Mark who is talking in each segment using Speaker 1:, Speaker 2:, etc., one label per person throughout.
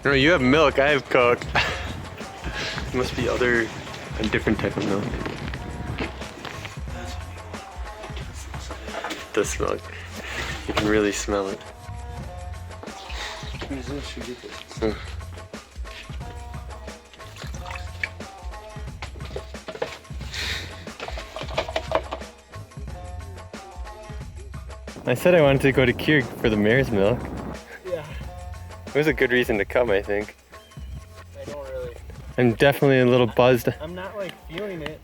Speaker 1: No, you have milk, I have Coke. Must be a different type of milk. It does smell it. You can really smell it. I said I wanted to go to Kyrgyzstan for the mare's milk.
Speaker 2: Yeah.
Speaker 1: It was a good reason to come, I think.
Speaker 2: I don't really.
Speaker 1: I'm definitely a little buzzed.
Speaker 2: I'm not like feeling it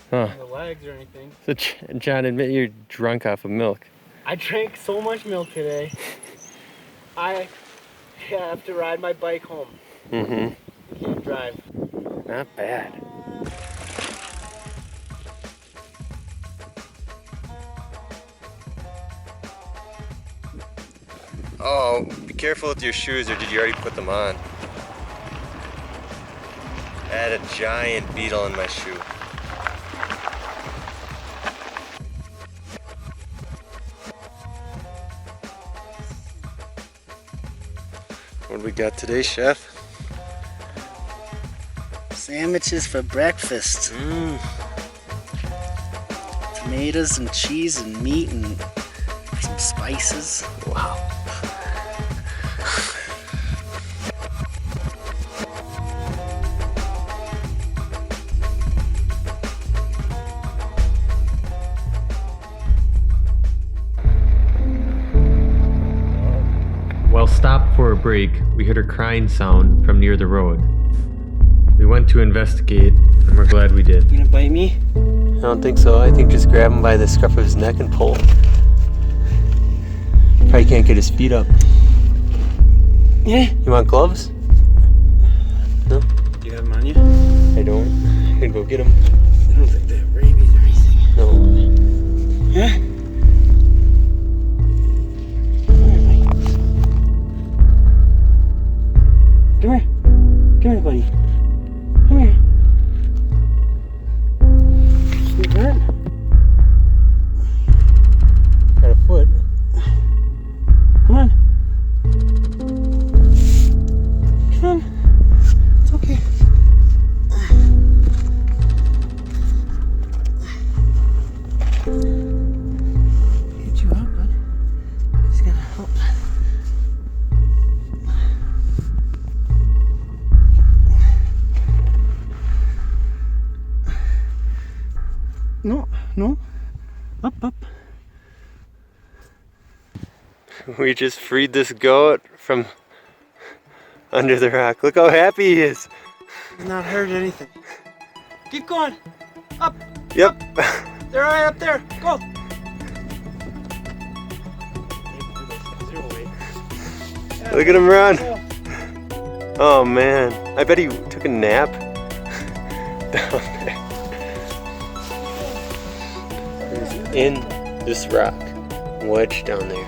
Speaker 1: Huh.
Speaker 2: in the legs or anything.
Speaker 1: So John, admit you're drunk off of milk.
Speaker 2: I drank so much milk today. I have to ride my bike home.
Speaker 1: Mm-hmm.
Speaker 2: Can't drive.
Speaker 1: Not bad. Oh, be careful with your shoes, or did you already put them on? I had a giant beetle in my shoe. What do we got today, Chef?
Speaker 3: Sandwiches for breakfast. Tomatoes and cheese and meat and some spices.
Speaker 1: Wow. While stopped for a break, we heard a crying sound from near the road. We went to investigate, and we're glad we did.
Speaker 3: You gonna bite me?
Speaker 1: I don't think so. I think just grab him by the scruff of his neck and pull. Probably can't get his feet up.
Speaker 3: Yeah.
Speaker 1: You want gloves? No?
Speaker 3: You have them on you?
Speaker 1: I don't. I can go get them.
Speaker 3: I don't think they have rabies or anything.
Speaker 1: No.
Speaker 3: Yeah? Come here. Come here, buddy. Come here. You hurt?
Speaker 1: Got a foot.
Speaker 3: Come on. Come on. It's okay. Get you up, bud. Just gotta help. No, no. Up, up.
Speaker 1: We just freed this goat from under the rock. Look how happy he is.
Speaker 3: He's not hurt anything. Keep going. Up.
Speaker 1: Yep.
Speaker 3: They're right up there. Go.
Speaker 1: Look at him run. Oh man. I bet he took a nap down there. He's in this rock, wedged down there.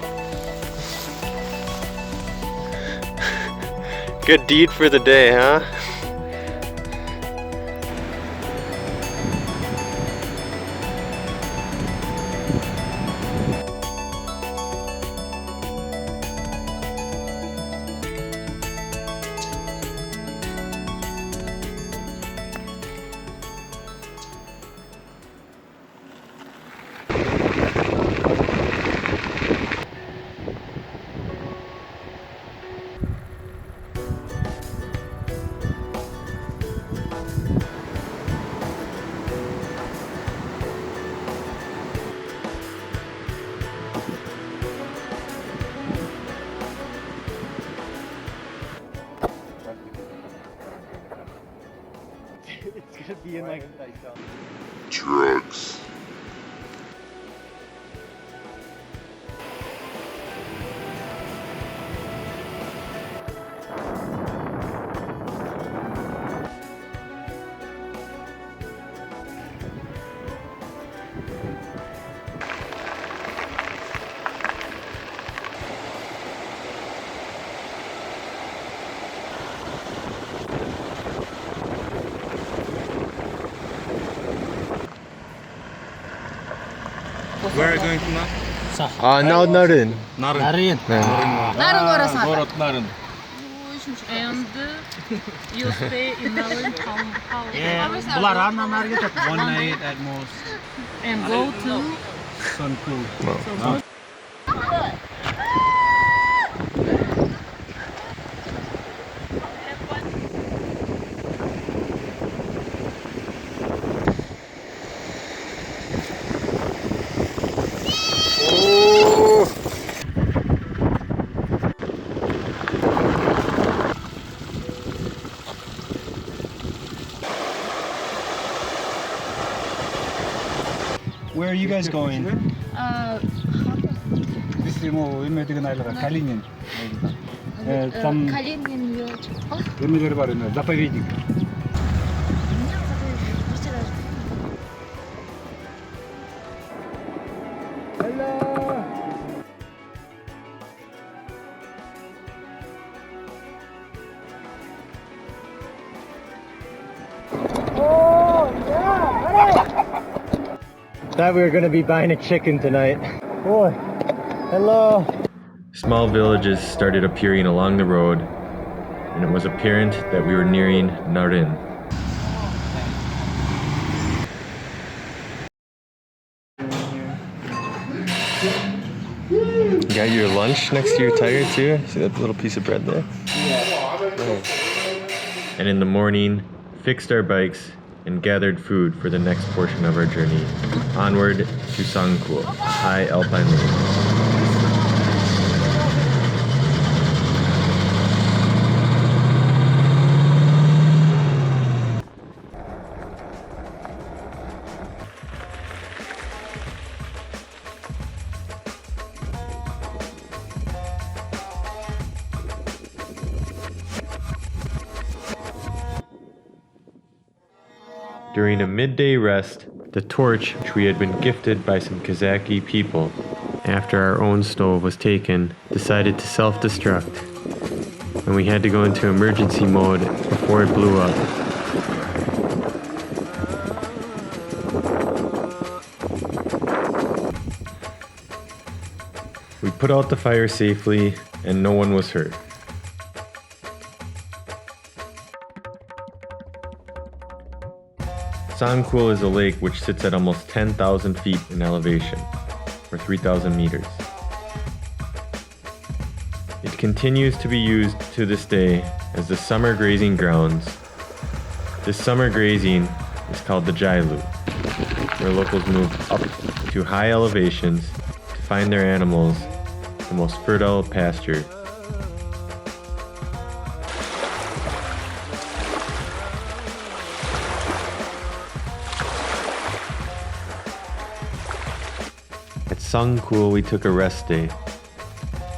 Speaker 1: Good deed for the day, huh?
Speaker 2: It's gonna be in like
Speaker 4: drugs.
Speaker 5: Where are you going to now?
Speaker 1: No, Narin.
Speaker 5: Narın.
Speaker 3: Narin.
Speaker 5: Narın
Speaker 3: Narın
Speaker 5: Gorod Narın.
Speaker 4: And you stay in Nalin how
Speaker 5: Yeah, Bular Anna Market, 1 night at most.
Speaker 4: and go to
Speaker 5: Sun cool.
Speaker 1: Wow.
Speaker 5: Where are you guys going? This is more Kalinin. Там эмелер бар, заповедник.
Speaker 2: Thought we were gonna be buying a chicken tonight. Boy, hello.
Speaker 1: Small villages started appearing along the road, and it was apparent that we were nearing Narin. You got your lunch next to your tire too? See that little piece of bread there? Nice. And in the morning, fixed our bikes and gathered food for the next portion of our journey, onward to Sangkul, a high alpine lake. During a midday rest, the torch, which we had been gifted by some Kazakh people after our own stove was taken, decided to self-destruct, and we had to go into emergency mode before it blew up. We put out the fire safely, and no one was hurt. Sangkul is a lake which sits at almost 10,000 feet in elevation, or 3,000 meters. It continues to be used to this day as the summer grazing grounds. This summer grazing is called the Jailu, where locals move up to high elevations to find their animals the most fertile pasture. At Sangkul, we took a rest day.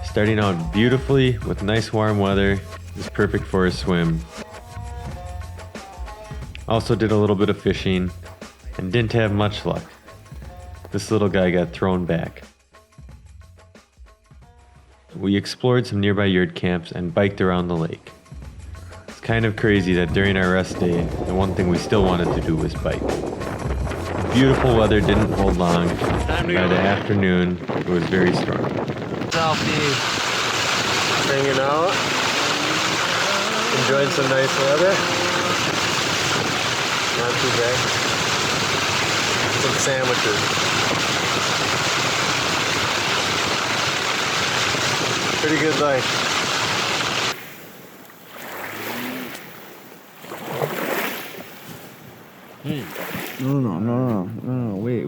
Speaker 1: Starting out beautifully with nice warm weather, it was perfect for a swim. Also did a little bit of fishing and didn't have much luck. This little guy got thrown back. We explored some nearby yurt camps and biked around the lake. It's kind of crazy that during our rest day, the one thing we still wanted to do was bike. The beautiful weather didn't hold long, and by the afternoon, it was very stormy.
Speaker 2: Selfie. Hanging out. Enjoying some nice weather. Not too bad. Some sandwiches. Pretty good life.
Speaker 5: No, wait.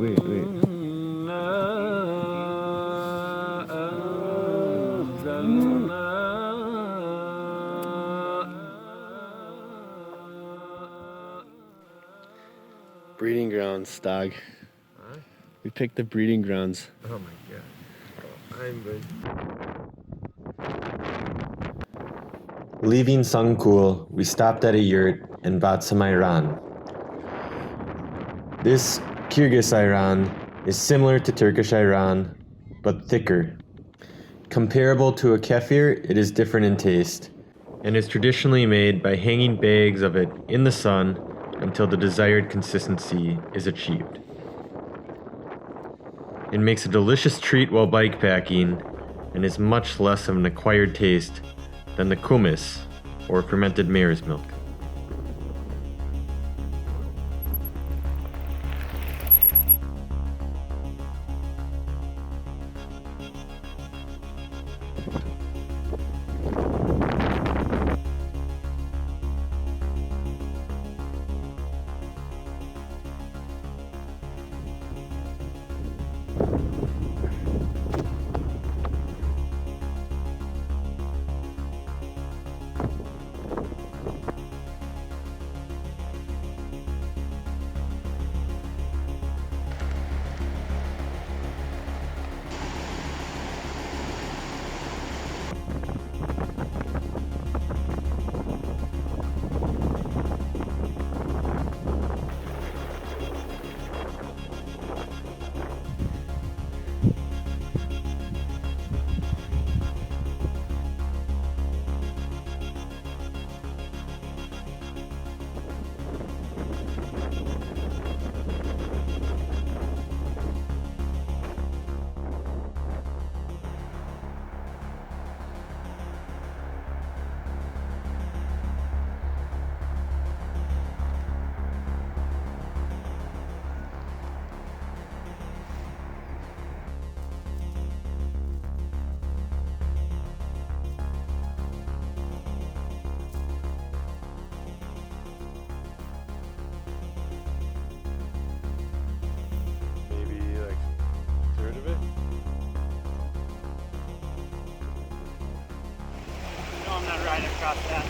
Speaker 2: Breeding grounds, dog. Huh? We picked the breeding grounds.
Speaker 1: Oh my god. I'm good. Leaving Sangkul, we stopped at a yurt and bought some ayran. This Kyrgyz ayran is similar to Turkish ayran, but thicker. Comparable to a kefir, it is different in taste, and is traditionally made by hanging bags of it in the sun until the desired consistency is achieved. It makes a delicious treat while bikepacking and is much less of an acquired taste than the kumis, or fermented mare's milk.
Speaker 2: No, I'm not riding across that.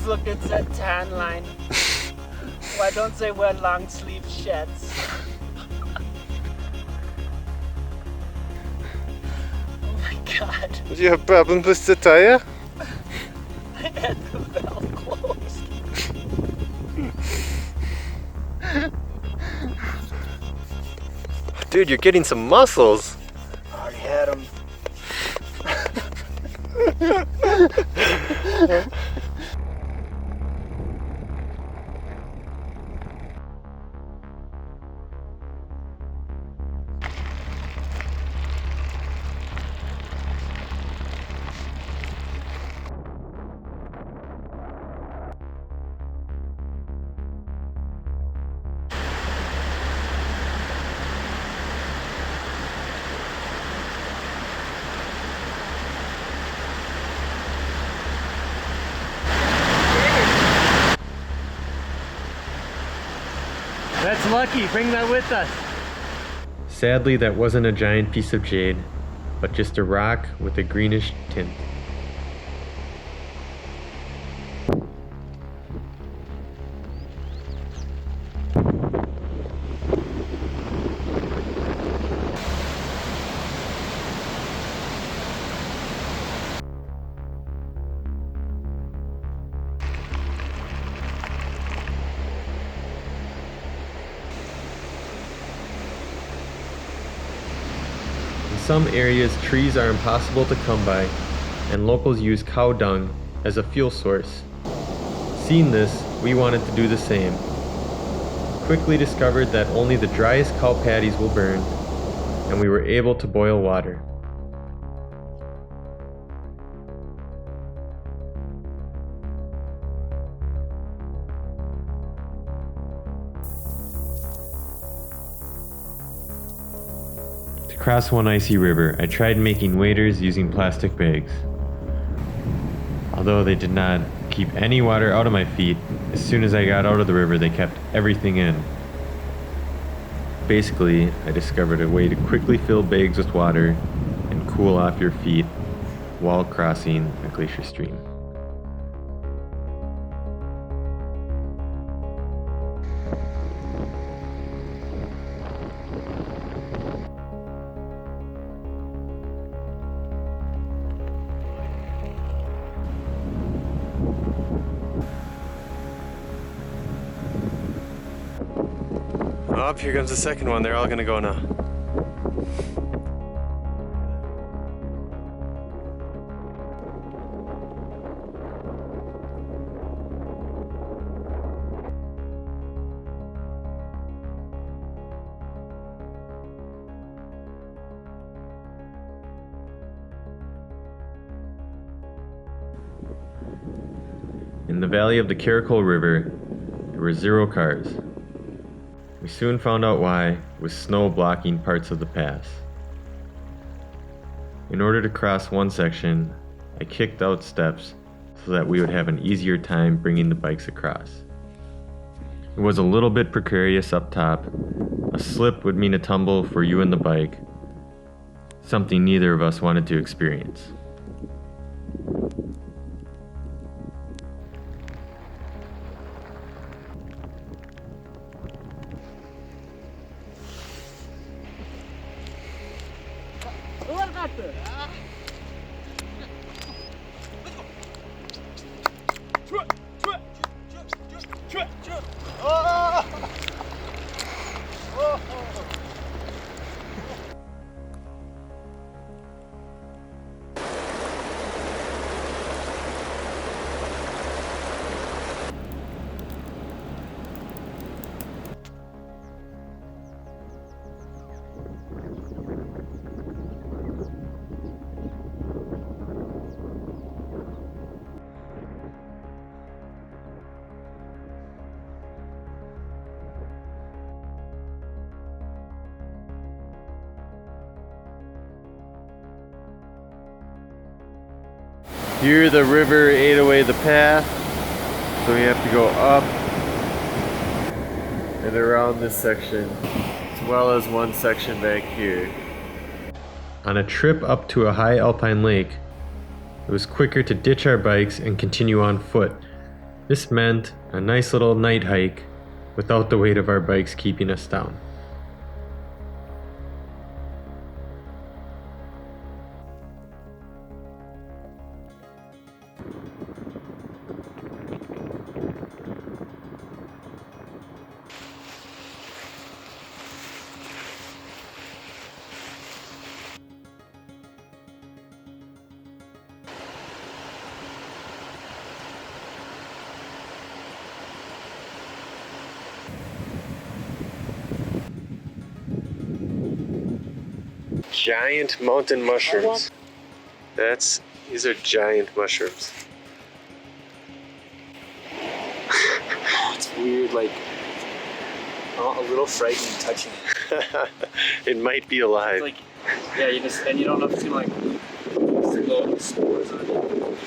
Speaker 2: Look, it's a tan line. Why don't they wear long sleeve shirts? Oh my god.
Speaker 6: Do you have problems with the tire?
Speaker 2: I had the valve closed.
Speaker 6: Dude, you're getting some muscles.
Speaker 3: I already had them.
Speaker 2: That's lucky. Bring that with us.
Speaker 1: Sadly, that wasn't a giant piece of jade, but just a rock with a greenish tint. In some areas, trees are impossible to come by, and locals use cow dung as a fuel source. Seeing this, we wanted to do the same. Quickly discovered that only the driest cow patties will burn, and we were able to boil water. To cross one icy river, I tried making waders using plastic bags. Although they did not keep any water out of my feet, as soon as I got out of the river, they kept everything in. Basically, I discovered a way to quickly fill bags with water and cool off your feet while crossing a glacier stream.
Speaker 6: Oh, here comes the second one. They're all gonna go now.
Speaker 1: In the valley of the Karakol River, there were 0 cars. We soon found out why, with snow blocking parts of the pass. In order to cross one section, I kicked out steps so that we would have an easier time bringing the bikes across. It was a little bit precarious up top. A slip would mean a tumble for you and the bike, something neither of us wanted to experience.
Speaker 6: Here the river ate away the path, so we have to go up and around this section, as well as one section back here.
Speaker 1: On a trip up to a high alpine lake, it was quicker to ditch our bikes and continue on foot. This meant a nice little night hike without the weight of our bikes keeping us down.
Speaker 6: Giant mountain mushrooms. These are giant mushrooms.
Speaker 3: It's weird, like a little frightening touching it.
Speaker 6: It might be alive.
Speaker 3: Like, yeah, you don't know if it's gonna like float spores on you.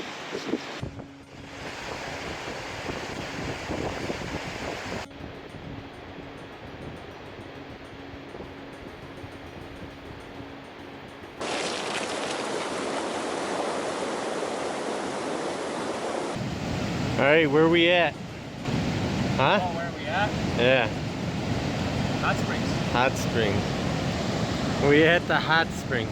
Speaker 6: Alright, where are we at? Huh?
Speaker 2: Oh, where are we at?
Speaker 6: Yeah,
Speaker 2: Hot Springs.
Speaker 6: hot springs. We at the hot springs.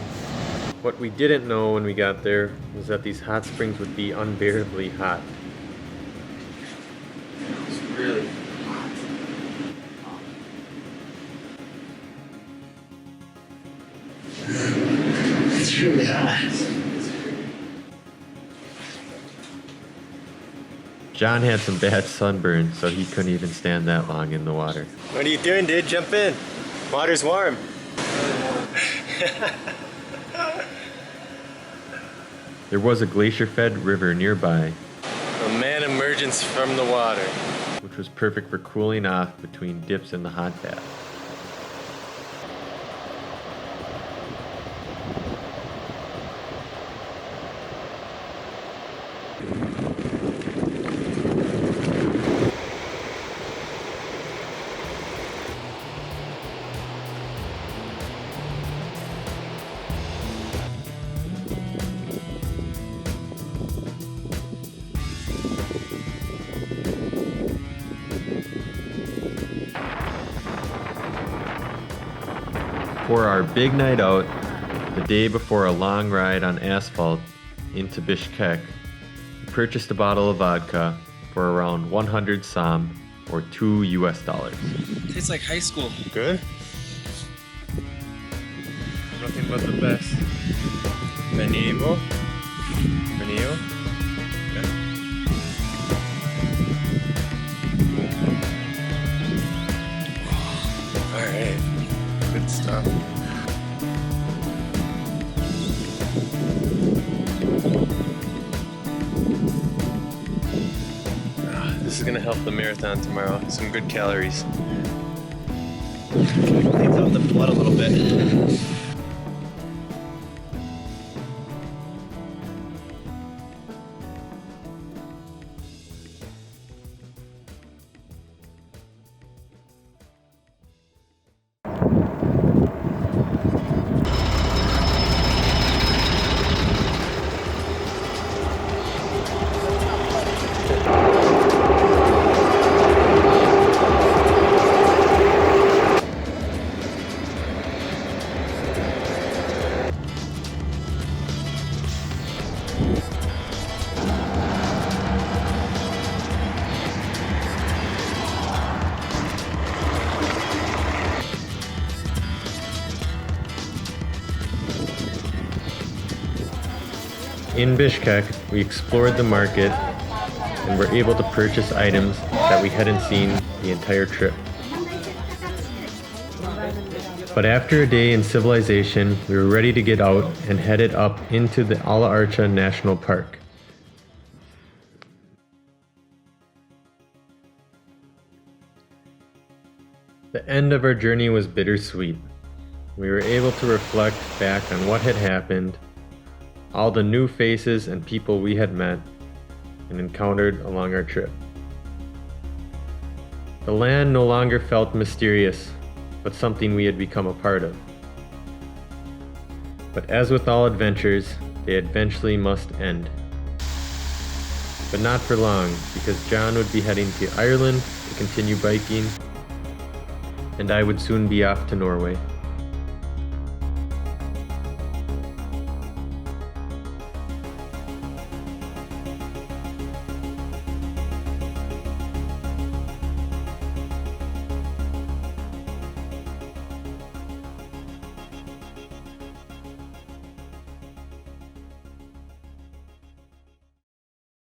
Speaker 1: What we didn't know when we got there was that these hot springs would be unbearably hot.
Speaker 3: It's really hot. It's really hot.
Speaker 1: John had some bad sunburn, so he couldn't even stand that long in the water.
Speaker 6: What are you doing, dude? Jump in. Water's warm.
Speaker 1: There was a glacier-fed river nearby,
Speaker 6: A man emergence from the water.
Speaker 1: which was perfect for cooling off between dips in the hot bath. For our big night out, the day before a long ride on asphalt into Bishkek, we purchased a bottle of vodka for around 100 som, or $2 US.
Speaker 3: Tastes like high school.
Speaker 1: Good? Nothing but the best. Venivo? Venivo? Alright. Good stuff. This is gonna help the marathon tomorrow. Some good calories.
Speaker 3: Cleans out the blood a little bit.
Speaker 1: In Bishkek, we explored the market and were able to purchase items that we hadn't seen the entire trip. But after a day in civilization, we were ready to get out and headed up into the Ala-Archa National Park. The end of our journey was bittersweet. We were able to reflect back on what had happened, all the new faces and people we had met and encountered along our trip. The land no longer felt mysterious, but something we had become a part of. But as with all adventures, they eventually must end. But not for long, because John would be heading to Ireland to continue biking, and I would soon be off to Norway.